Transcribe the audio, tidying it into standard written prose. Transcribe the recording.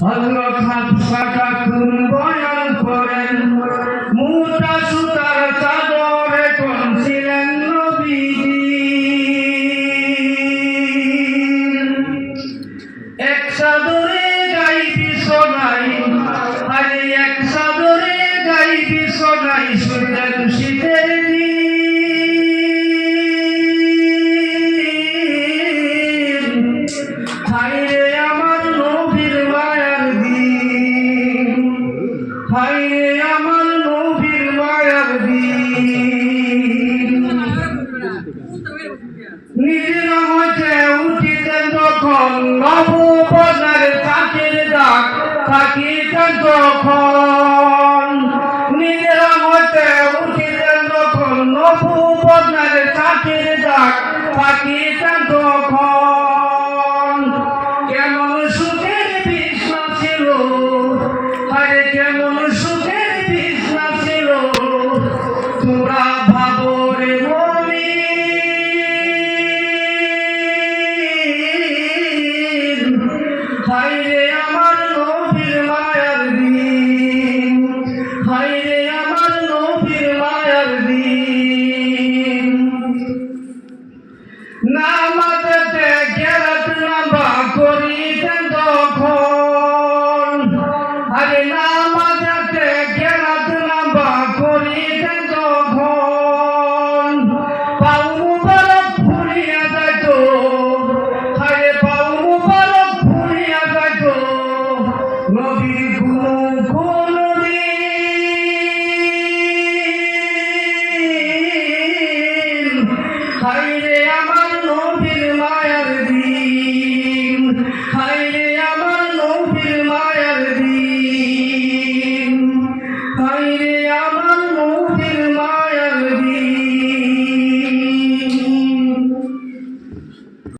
হযরত হাফসা খাতুন বয়ান করেন, মোটা সুতার চাদরে ছিলেন নবীজি। এক চাদরে গাই বিছানায়, আরে এক চাদরে গাই বিছানায় শুতেন শীতের দিন। হায়রে আমার নবীর মায়ার দিন, হায়রে আমার নবীর মায়ার দিন। নিজেরা হইতে উঠিতেন তখন নববধূর চাকির ডাক থাকিতেন তখন। নিজেরা হইতে উঠিতেন তখন নববধূর চাকির ডাক থাকিতেন তখন। কেমন সুখের বিছনা ছিল, আরে কেমন সুখের বিছনা ছিল, তোমরা ভাবো রে মুমিন। হায়রে আমার নবীর মায়ার দিন, হায়রে আমার নবীর মায়ার দিন। নামাজেতে কেরাত নামা করিতেন তখন, আরে নামাজেতে কেরাত নামা করিতেন তখন। পাও মুবারক ফুলিয়া যাইত, আরে পাও মুবারক ফুলিয়া যাইত নবীর কোনদিন। হায়রে আমার নবীর মায়ার দিন, হায়রে আমার নবীর মায়ার দিন, হায়রে